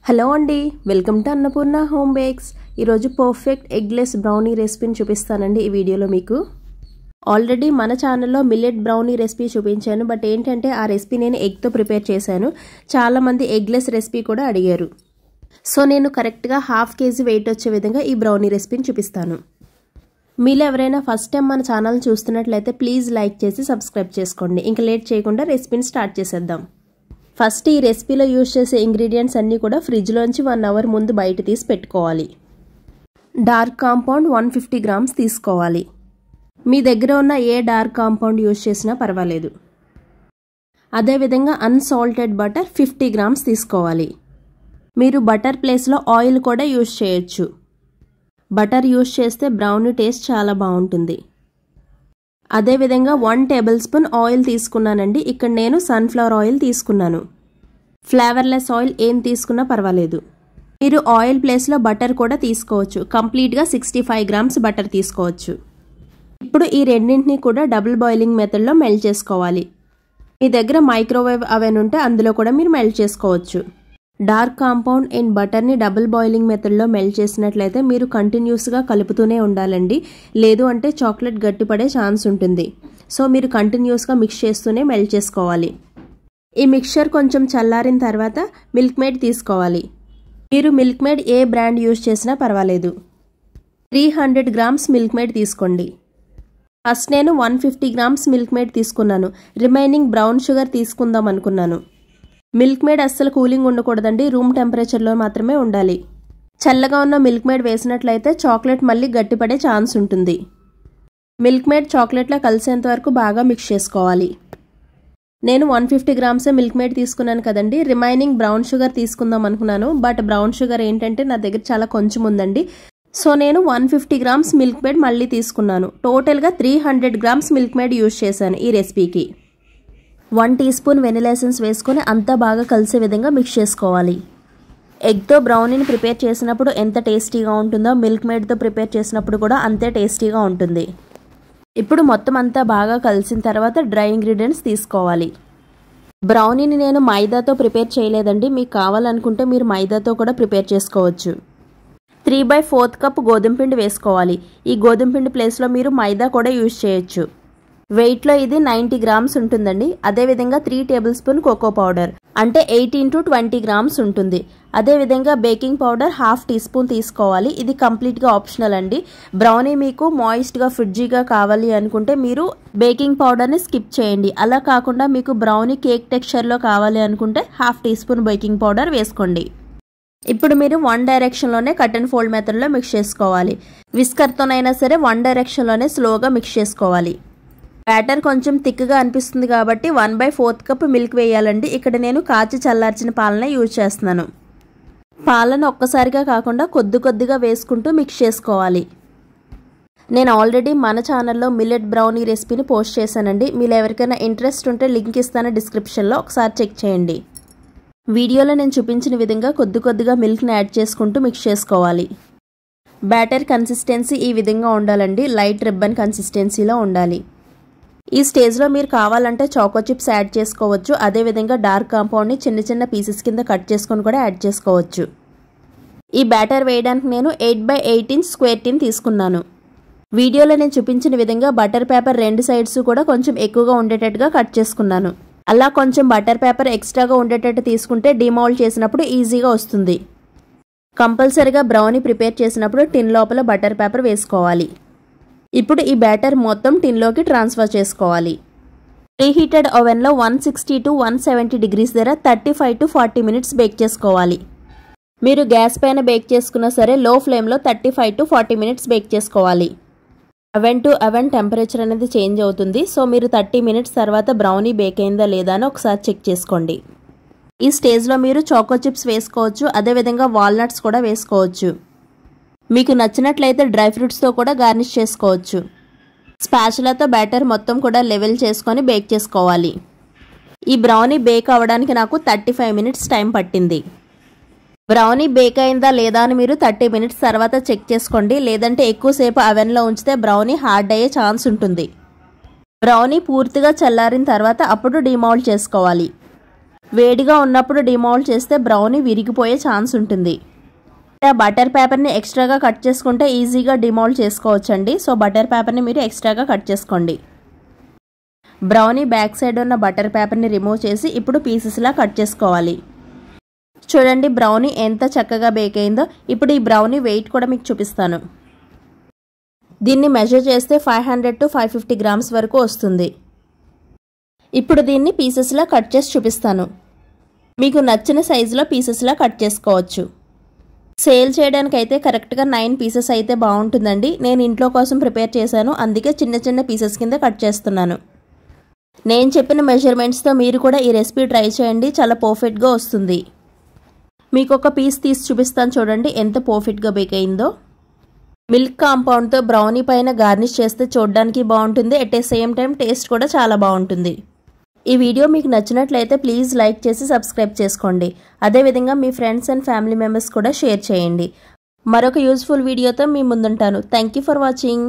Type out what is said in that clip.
Hello అండి, welcome to Annapurna home bakes. ఈరోజు perfect eggless brownie రెసిపీని చూపిస్తానండి ఈ వీడియోలో మీకు. ఆల్రెడీ మన ఛానల్లో మిల్లెట్ బ్రౌనీ రెసిపీ చూపించాను, బట్ ఏంటంటే ఆ రెసిపీ నేను ఎగ్తో ప్రిపేర్ చేశాను. చాలామంది ఎగ్లెస్ రెసిపీ కూడా అడిగారు. సో నేను కరెక్ట్గా 1/2 kg వెయిట్ వచ్చే విధంగా ఈ బ్రౌనీ రెసిపీని చూపిస్తాను. మీలో ఎవరైనా ఫస్ట్ టైం మన ఛానల్ చూస్తున్నట్లయితే ప్లీజ్ లైక్ చేసి సబ్స్క్రైబ్ చేసుకోండి. ఇంకా లేట్ చేయకుండా రెసిపీని స్టార్ట్ చేసేద్దాం. ఫస్ట్ ఈ రెసిపీలో యూజ్ చేసే ఇంగ్రీడియంట్స్ అన్నీ కూడా ఫ్రిడ్జ్లోంచి 1 అవర్ ముందు బయట తీసి పెట్టుకోవాలి. డార్క్ కాంపౌండ్ 150 గ్రామ్స్ తీసుకోవాలి. మీ దగ్గర ఉన్న ఏ డార్క్ కాంపౌండ్ యూజ్ చేసినా పర్వాలేదు. అదేవిధంగా అన్సాల్టెడ్ బటర్ 50 గ్రామ్స్ తీసుకోవాలి. మీరు బటర్ ప్లేస్లో ఆయిల్ కూడా యూజ్ చేయొచ్చు. బటర్ యూజ్ చేస్తే బ్రౌనీ టేస్ట్ చాలా బాగుంటుంది. అదేవిధంగా 1 టేబుల్ స్పూన్ ఆయిల్ తీసుకున్నానండి. ఇక్కడ నేను సన్ఫ్లవర్ ఆయిల్ తీసుకున్నాను. ఫ్లేవర్లెస్ ఆయిల్ ఏం తీసుకున్నా పర్వాలేదు. మీరు ఆయిల్ ప్లేస్లో బటర్ కూడా తీసుకోవచ్చు. కంప్లీట్గా 65 గ్రామ్స్ బటర్ తీసుకోవచ్చు. ఇప్పుడు ఈ రెండింటిని కూడా డబుల్ బాయిలింగ్ మెథడ్లో మెల్ట్ చేసుకోవాలి. మీ దగ్గర మైక్రోవేవ్ అవెన్ ఉంటే అందులో కూడా మీరు మెల్ట్ చేసుకోవచ్చు. డార్క్ కాంపౌండ్ అండ్ బటర్ని డబుల్ బాయిలింగ్ మెథడ్లో మెల్ట్ చేసినట్లయితే మీరు కంటిన్యూస్గా కలుపుతూనే ఉండాలండి. లేదు అంటే చాక్లెట్ గట్టిపడే ఛాన్స్ ఉంటుంది. సో మీరు కంటిన్యూస్గా మిక్స్ చేస్తూనే మెల్ట్ చేసుకోవాలి. ఈ మిక్చర్ కొంచెం చల్లారిన తర్వాత మిల్క్ మేడ్ తీసుకోవాలి. మీరు మిల్క్ మేడ్ ఏ బ్రాండ్ యూజ్ చేసినా పర్వాలేదు. 300 గ్రామ్స్ మిల్క్ మేడ్ తీసుకోండి. ఫస్ట్ నేను 150 గ్రామ్స్ మిల్క్ మేడ్ తీసుకున్నాను. రిమైనింగ్ బ్రౌన్ షుగర్ తీసుకుందాం అనుకున్నాను. మిల్క్ మేడ్ అస్సలు కూలింగ్ ఉండకూడదండి, రూమ్ టెంపరేచర్లో మాత్రమే ఉండాలి. చల్లగా ఉన్న మిల్క్ మేడ్ వేసినట్లయితే చాక్లెట్ మళ్ళీ గట్టిపడే ఛాన్స్ ఉంటుంది. మిల్క్ మేడ్ చాక్లెట్లో కలిసేంత వరకు బాగా మిక్స్ చేసుకోవాలి. నేను 150 గ్రామ్సే మిల్క్ మేడ్ తీసుకున్నాను కదండి. రిమైనింగ్ బ్రౌన్ షుగర్ తీసుకుందాం అనుకున్నాను, బట్ బ్రౌన్ షుగర్ ఏంటంటే నా దగ్గర చాలా కొంచెం ఉందండి. సో నేను 150 గ్రామ్స్ మిల్క్ మేడ్ మళ్ళీ తీసుకున్నాను. టోటల్గా 300 గ్రామ్స్ మిల్క్ మేడ్ యూజ్ చేశాను ఈ రెసిపీకి. 1 టీ స్పూన్ వెనిలా ఎసెన్స్ వేసుకొని అంతా బాగా కలిసే విధంగా మిక్స్ చేసుకోవాలి. ఎగ్తో బ్రౌనీని ప్రిపేర్ చేసినప్పుడు ఎంత టేస్టీగా ఉంటుందో మిల్క్ మేడ్తో ప్రిపేర్ చేసినప్పుడు కూడా అంతే టేస్టీగా ఉంటుంది. ఇప్పుడు మొత్తం అంతా బాగా కలిసిన తర్వాత డ్రై ఇంగ్రీడియంట్స్ తీసుకోవాలి. బ్రౌనీని నేను మైదాతో ప్రిపేర్ చేయలేదండి. మీకు కావాలనుకుంటే మీరు మైదాతో కూడా ప్రిపేర్ చేసుకోవచ్చు. 3/4 కప్ గోధుమ పిండి వేసుకోవాలి. ఈ గోధుమ పిండి ప్లేస్లో మీరు మైదా కూడా యూజ్ చేయొచ్చు. వెయిట్లో ఇది 90 గ్రామ్స్ ఉంటుందండి. అదేవిధంగా 3 టేబుల్ స్పూన్ కోకో పౌడర్ అంటే 18 to 20 గ్రామ్స్ ఉంటుంది. అదేవిధంగా బేకింగ్ పౌడర్ 1/2 టీ స్పూన్ తీసుకోవాలి. ఇది కంప్లీట్గా ఆప్షనల్ అండి. బ్రౌనీ మీకు మాయిస్ట్గా ఫ్రిడ్జీగా కావాలి అనుకుంటే మీరు బేకింగ్ పౌడర్ని స్కిప్ చేయండి. అలా కాకుండా మీకు బ్రౌనీ కేక్ టెక్స్చర్లో కావాలి అనుకుంటే 1/2 టీ స్పూన్ బేకింగ్ పౌడర్ వేసుకోండి. ఇప్పుడు మీరు 1 డైరెక్షన్లోనే కట్ అండ్ ఫోల్డ్ మెథడ్లో మిక్స్ చేసుకోవాలి. విస్కర్తోనైనా సరే 1 డైరెక్షన్లోనే స్లోగా మిక్స్ చేసుకోవాలి. బ్యాటర్ కొంచెం థిక్గా అనిపిస్తుంది కాబట్టి 1/4 కప్ మిల్క్ వేయాలండి. ఇక్కడ నేను కాచి చల్లార్చిన పాలన యూజ్ చేస్తున్నాను. పాలను ఒక్కసారిగా కాకుండా కొద్దిగా వేసుకుంటూ మిక్స్ చేసుకోవాలి. నేను ఆల్రెడీ మన ఛానల్లో మిల్లెట్ బ్రౌనీ రెసిపీని పోస్ట్ చేశానండి. మీరు ఎవరికైనా ఇంట్రెస్ట్ ఉంటే లింక్ ఇస్తాను డిస్క్రిప్షన్లో, ఒకసారి చెక్ చేయండి. వీడియోలో నేను చూపించిన విధంగా కొద్దిగా మిల్క్ని యాడ్ చేసుకుంటూ మిక్స్ చేసుకోవాలి. బ్యాటర్ కన్సిస్టెన్సీ ఈ విధంగా ఉండాలండి. లైట్ రిబ్బన్ కన్సిస్టెన్సీలో ఉండాలి. ఈ స్టేజ్లో మీరు కావాలంటే చాకో చిప్స్ యాడ్ చేసుకోవచ్చు. అదేవిధంగా డార్క్ కాంపౌండ్ని చిన్న పీసెస్ కింద కట్ చేసుకొని కూడా యాడ్ చేసుకోవచ్చు. ఈ బ్యాటర్ వేయడానికి నేను 8/8 ఇంచ్ స్క్వేర్ టిన్ తీసుకున్నాను. వీడియోలో నేను చూపించిన విధంగా బటర్ పేపర్ 2 సైడ్స్ కూడా కొంచెం ఎక్కువగా ఉండేటట్టుగా కట్ చేసుకున్నాను. అలా కొంచెం బటర్ పేపర్ ఎక్స్ట్రాగా ఉండేటట్టు తీసుకుంటే డిమౌల్డ్ చేసినప్పుడు ఈజీగా వస్తుంది. కంపల్సరీగా బ్రౌనీ ప్రిపేర్ చేసినప్పుడు టిన్ లోపల బటర్ పేపర్ వేసుకోవాలి. ఇప్పుడు ఈ బ్యాటర్ మొత్తం టిన్లోకి ట్రాన్స్ఫర్ చేసుకోవాలి. ప్రీహీటెడ్ ఓవెన్లో 160 to 170 డిగ్రీస్ దగ్గర 35 to 40 మినిట్స్ బేక్ చేసుకోవాలి. మీరు గ్యాస్ పైన బేక్ చేసుకున్నా సరే లో ఫ్లేమ్లో 35 to 40 మినిట్స్ బేక్ చేసుకోవాలి. అవెన్ టు అవెన్ టెంపరేచర్ అనేది చేంజ్ అవుతుంది. సో మీరు 30 మినిట్స్ తర్వాత బ్రౌనీ బేక్ అయిందా లేదా అని ఒకసారి చెక్ చేసుకోండి. ఈ స్టేజ్లో మీరు చాకో చిప్స్ వేసుకోవచ్చు. అదేవిధంగా వాల్నట్స్ కూడా వేసుకోవచ్చు. మీకు నచ్చినట్లయితే డ్రై ఫ్రూట్స్తో కూడా గార్నిష్ చేసుకోవచ్చు. స్పాచులాతో బ్యాటర్ మొత్తం కూడా లెవెల్ చేసుకొని బేక్ చేసుకోవాలి. ఈ బ్రౌనీ బేక్ అవ్వడానికి నాకు 35 మినిట్స్ టైం పట్టింది. బ్రౌనీ బేక్ అయిందా లేదా అని మీరు 30 మినిట్స్ తర్వాత చెక్ చేసుకోండి. లేదంటే ఎక్కువసేపు అవెన్లో ఉంచితే బ్రౌనీ హార్డ్ అయ్యే ఛాన్స్ ఉంటుంది. బ్రౌనీ పూర్తిగా చల్లారిన తర్వాత అప్పుడు డిమౌల్డ్ చేసుకోవాలి. వేడిగా ఉన్నప్పుడు డిమాల్ట్ చేస్తే బ్రౌనీ విరిగిపోయే ఛాన్స్ ఉంటుంది. బటర్ పేపర్ని ఎక్స్ట్రాగా కట్ చేసుకుంటే ఈజీగా డిమాల్ట్ చేసుకోవచ్చండి. సో బటర్ పేపర్ని మీరు ఎక్స్ట్రాగా కట్ చేసుకోండి. బ్రౌనీ బ్యాక్ సైడ్ ఉన్న బటర్ పేపర్ని రిమూవ్ చేసి ఇప్పుడు పీసెస్లా కట్ చేసుకోవాలి. చూడండి బ్రౌనీ ఎంత చక్కగా బేక్ అయిందో. ఇప్పుడు ఈ బ్రౌనీ వెయిట్ కూడా మీకు చూపిస్తాను. దీన్ని మెజర్ చేస్తే 500 to 550 గ్రామ్స్ వరకు వస్తుంది. ఇప్పుడు దీన్ని పీసెస్లా కట్ చేసి చూపిస్తాను. మీకు నచ్చిన సైజులో పీసెస్లా కట్ చేసుకోవచ్చు. సేల్ చేయడానికి అయితే కరెక్ట్గా 9 పీసెస్ అయితే బాగుంటుందండి. నేను ఇంట్లో కోసం ప్రిపేర్ చేశాను, అందుకే చిన్న చిన్న పీసెస్ కింద కట్ చేస్తున్నాను. నేను చెప్పిన మెజర్మెంట్స్తో మీరు కూడా ఈ రెసిపీ ట్రై చేయండి, చాలా పర్ఫెక్ట్గా వస్తుంది. మీకు ఒక పీస్ తీసి చూపిస్తాను, చూడండి ఎంత పర్ఫెక్ట్గా బేక్ అయిందో. మిల్క్ కాంపౌండ్తో బ్రౌనీ పైన గార్నిష్ చేస్తే చూడడానికి బాగుంటుంది, at a same time taste కూడా చాలా బాగుంటుంది. ఈ వీడియో మీకు నచ్చినట్లయితే ప్లీజ్ లైక్ చేసి సబ్స్క్రైబ్ చేసుకోండి. అదేవిధంగా మీ ఫ్రెండ్స్ అండ్ ఫ్యామిలీ మెంబర్స్ కూడా షేర్ చేయండి. మరొక యూజ్ఫుల్ వీడియోతో మీ ముందుంటాను. Thank you for watching.